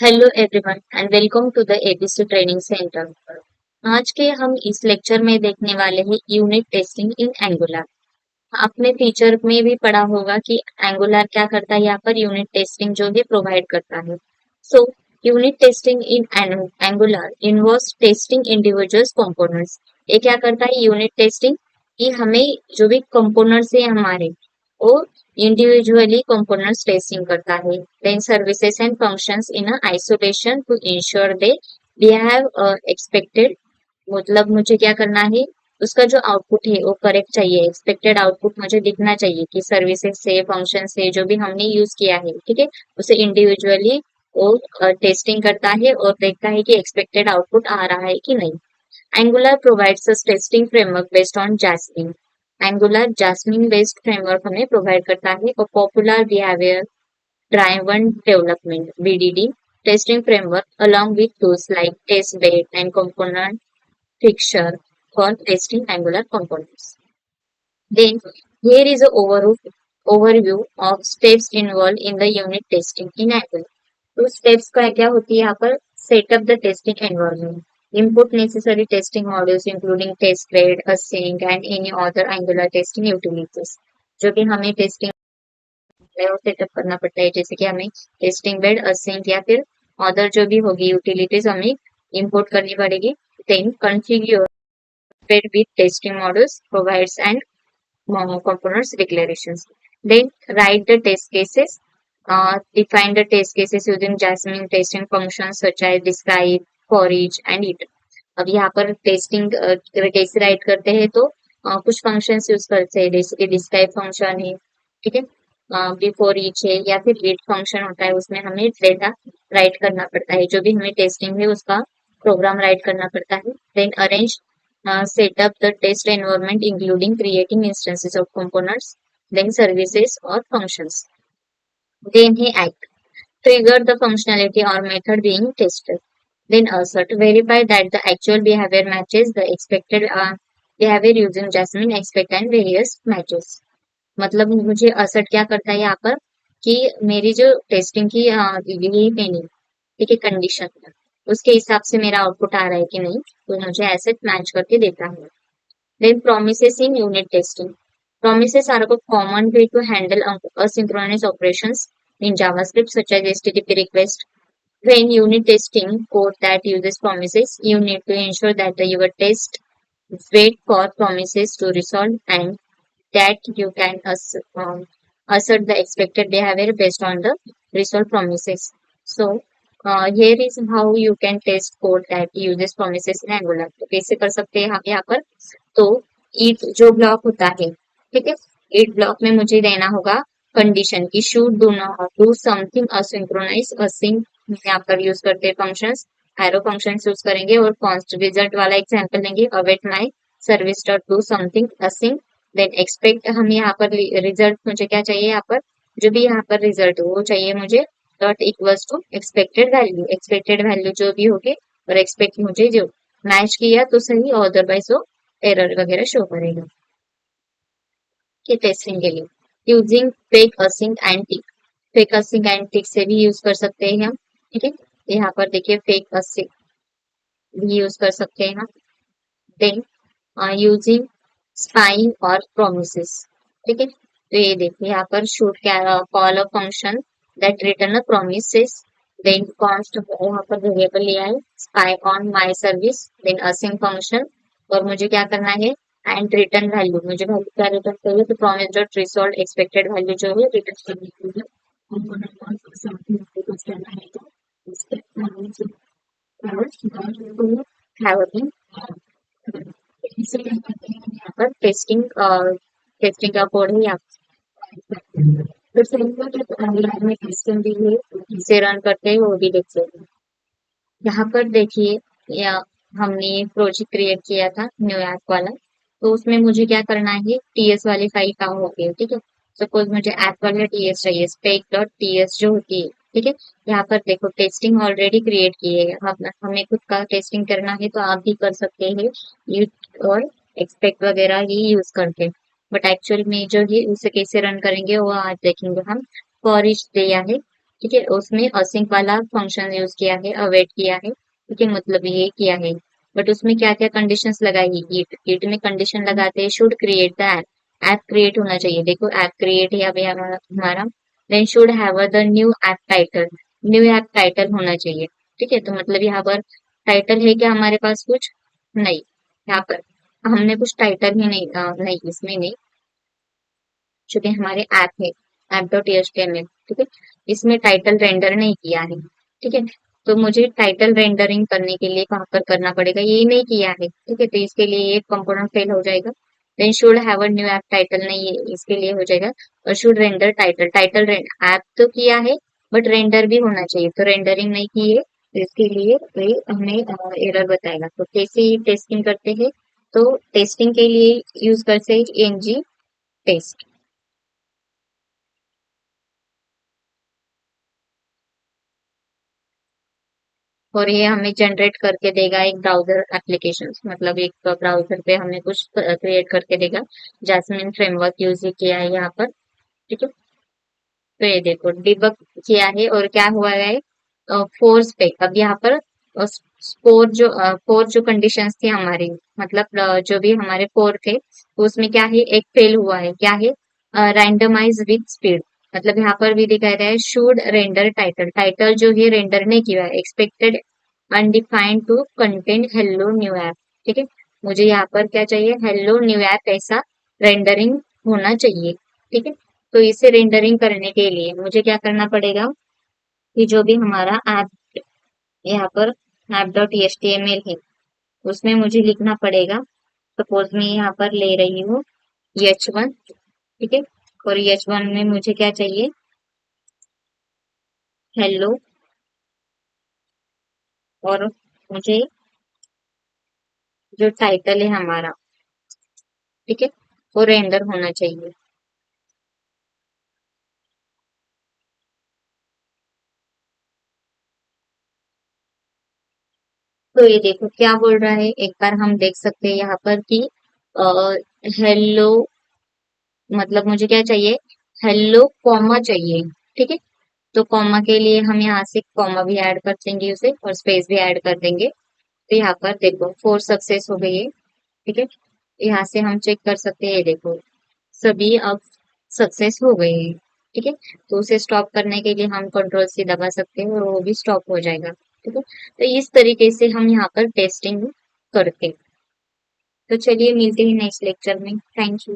Hello everyone and welcome to the ABC training centre. आज के हम इस लेक्चर में देखने वाले हैं यूनिट टेस्टिंग इन एंगुलर। आपने टीचर में भी पढ़ा होगा कि एंगुलर क्या करता है, यहाँ पर यूनिट टेस्टिंग जो भी प्रोवाइड करता है। So unit testing in angular involves testing individuals components. ये क्या करता है यूनिट टेस्टिंग, कि हमें जो भी कंपोनेंट्स है हमारे, वो इंडिविजुअली कंपोनेंट्स टेस्टिंग करता है। Then services and functions in isolation to ensure they behave expected. मतलब मुझे क्या करना है, उसका जो आउटपुट है वो करेक्ट चाहिए, एक्सपेक्टेड आउटपुट मुझे दिखना चाहिए कि सर्विसेज से फंक्शन से जो भी हमने यूज किया है, ठीक है, उसे इंडिविजुअली वो टेस्टिंग करता है और देखता है कि एक्सपेक्टेड आउटपुट आ रहा है कि नहीं। Angular provides us testing framework based on jasmine. Angular jasmine based framework हमें प्रोवाइड करता है और popular behaviour driven development VDD testing framework along with tools like testbed and component fixture for testing angular components. Then here is an overview of steps involved in the unit testing in Angular. तो steps का क्या होती है यहाँ पर, set up the testing environment, input necessary testing modules including testbed, async and any other Angular testing utilities. जो कि हमें टेस्टिंग वो सेटअप करना पड़ता है, जैसे कि हमें टेस्टिंग बेड, async या फिर अदर जो भी होगी यूटिलिटीज हमें इंपोर्ट करनी पड़ेगी। Then configure bed with testing modules provides and components declarations. Then write the test cases. Define the test cases using Jasmine testing functions such as describe, for each and it. अब यहाँ पर testing कैसे right करते हैं, तो कुछ functions use करते हैं, जैसे कि डिस्क्राइब फंक्शन है, ठीक है, बिफोर ईच है, या फिर रीड फंक्शन होता है, उसमें हमें डेटा राइट करना पड़ता है, जो भी हमें टेस्टिंग है उसका प्रोग्राम राइट करना पड़ता है। Then arrange set up the test environment including creating instances of components, then services or functions. Then he act, trigger the functionality or method being tested. Then assert, verify that the actual behavior matches the expected behavior using Jasmine, expect and various matches. मतलब मुझे assert क्या करता है यहाँ पर, कि मेरी जो टेस्टिंग की यही मैंने, ठीक है, कंडीशन, उसके हिसाब से मेरा आउटपुट आ रहा है कि नहीं, तो मुझे एसेट मैच करके देता है। Then promises in unit testing. Promises are a common way to handle asynchronous operations in JavaScript, such as HTTP request. When unit testing code that uses promises, you need to ensure that your test wait for promises to resolve and that you can assert the expected behavior based on the resolved promises. So here is how you can test code that uses promises in Angular. तो कैसे कर सकते हैं हम यहाँ पर, तो ईट जो ब्लॉक होता है, ठीक है, ईट ब्लॉक में मुझे देना होगा कंडीशन की should do not do something asynchronize. Async यहाँ पर यूज करते हैं फंक्शंस, एरो फंक्शंस यूज करेंगे और कॉन्स्ट रिजल्ट वाला एग्जांपल लेंगे, await my service dot do something async. Then expect, हम यहाँ पर रिजल्ट मुझे क्या चाहिए, यहाँ पर जो भी यहाँ पर रिजल्ट हो वो चाहिए मुझे, dot equals to expected value, expected value जो भी होगी, और एक्सपेक्ट मुझे जो मैच किया तो सही, और अदरवाइज वो एरर वगैरह शो करेगा कि टेस्टिंग के लिए। Using fake async and tick, fake async and tick से भी यूज कर सकते हैं हम, ठीक है, यहाँ पर देखिए फेक असिंक भी यूज कर सकते हैं हम। देन यूजिंग स्पाइंग और प्रोमिसेस, ठीक है, तो ये देखिए यहाँ पर should call a function that return a promises. Then const यहाँ पर वेरिएबल लिया है, spy on my service, then async function, और मुझे क्या करना है, एंड रिटर्न वैल्यू, मुझे वैल्यू क्या रिटर्न चाहिए, तो promise dot resolve expected value जो है रिटर्न करने के लिए component कौन सा कुछ करना है, तो have been इसे क्या करते हैं यहाँ पर टेस्टिंग, टेस्टिंग का कोड है यहाँ पर। फिर से एंगुलर में टेस्टिंग भी है, इसे रन करते हैं वो भी देखते हैं। यहाँ पर देखिए, या हमने प्रोजेक्ट क्रिएट किया था न्यू ऐप वाला, तो उसमें मुझे क्या करना है, टीएस वाली फाइल कहाँ होगी, ठीक है, सपोज मुझे ऐप वाला टीएस चाहिए, स्पेक डॉट टीएस जो होती है, ठीक है, यहाँ पर देखो टेस्टिंग ऑलरेडी क्रिएट की है, हमें खुद का टेस्टिंग करना है तो आप भी कर सकते हैं ये, और एक्सपेक्ट वगैरह ही यूज करके, बट एक्चुअल में जो है उसे कैसे रन करेंगे वो आज देखेंगे हम। फॉर ईच दिया है, ठीक है, उसमें असिंक वाला फंक्शन यूज किया है, अवेट किया है, ठीक है, मतलब ये किया है। बट उसमें क्या क्या कंडीशंस लगाई, इट में कंडीशन लगाते हैं should create the app, app create होना चाहिए। देखो ऐप क्रिएट है अभी हमारा, then should have the new app title, new app title होना चाहिए। ठीक है, तो मतलब यहाँ पर टाइटल है क्या हमारे पास कुछ नहीं, यहाँ पर हमने कुछ टाइटल ही नहीं, नहीं इसमें नहीं, चूंकि हमारे ऐप है ऐप डॉट एचटीएमएल, ठीक है, इसमें टाइटल रेंडर नहीं किया है। ठीक है, तो मुझे टाइटल रेंडरिंग करने के लिए कहाँ पर करना पड़ेगा, ये नहीं किया है। ठीक है, तो इसके लिए एक कंपोनेंट फेल हो जाएगा। Then should have a new app title, नहीं ये इसके लिए हो जाएगा। और should render title, title app तो किया है बट रेंडर भी होना चाहिए, तो रेंडरिंग नहीं की है, तो इसके लिए ये हमें एरर बताएगा। तो कैसे टेस्टिंग करते हैं, तो टेस्टिंग के लिए यूज करते हैं एनजी टेस्ट। और ये हमें जनरेट करके देगा एक ब्राउजर एप्लीकेशन, मतलब एक ब्राउजर पे हमें कुछ क्रिएट करके देगा। जैस्मिन फ्रेमवर्क यूज किया है यहाँ पर। ठीक है, तो ये देखो डिबग किया है और क्या हुआ है, फोर्स पे अब यहाँ पर फोर जो कंडीशंस थी हमारी, मतलब जो भी हमारे फोर थे, तो उसमें क्या है एक फेल हुआ है, क्या है रैंडमाइज विद स्पीड। मतलब यहाँ पर भी दिखाई रहा है शुड रेंडर टाइटल, टाइटल जो है रेंडर नहीं किया है, expected undefined to content hello new app. ठीक है, मुझे यहाँ पर क्या चाहिए, हेलो न्यू ऐप ऐसा रेंडरिंग होना चाहिए। ठीक है, तो इसे रेंडरिंग करने के लिए मुझे क्या करना पड़ेगा, कि जो भी हमारा ऐप यहाँ पर app dot H T M L है, उसमें मुझे लिखना पड़ेगा। सपोज मैं यहाँ पर ले रही हूँ H1, ठीक है, और H1 में मुझे क्या चाहिए, हेलो, और मुझे जो टाइटल है हमारा, ठीक है, वो रेंडर होना चाहिए। तो ये देखो क्या बोल रहा है, एक बार हम देख सकते हैं यहाँ पर कि हेलो, मतलब मुझे क्या चाहिए, हेलो कॉमा चाहिए। ठीक है, तो कॉमा के लिए हम यहाँ से कॉमा भी ऐड कर देंगे उसे, और स्पेस भी ऐड कर देंगे। तो यहाँ पर देखो फोर सक्सेस हो गई है। ठीक है, यहाँ से हम चेक कर सकते हैं, ये देखो सभी अब सक्सेस हो गए हैं। ठीक है, तो उसे स्टॉप करने के लिए हम कंट्रोल सी दबा सकते हैं और वो भी स्टॉप हो जाएगा। ठीक है, तो इस तरीके से हम यहाँ पर टेस्टिंग करते हैं। तो चलिए मिलते हैं नेक्स्ट लेक्चर में, थैंक यू।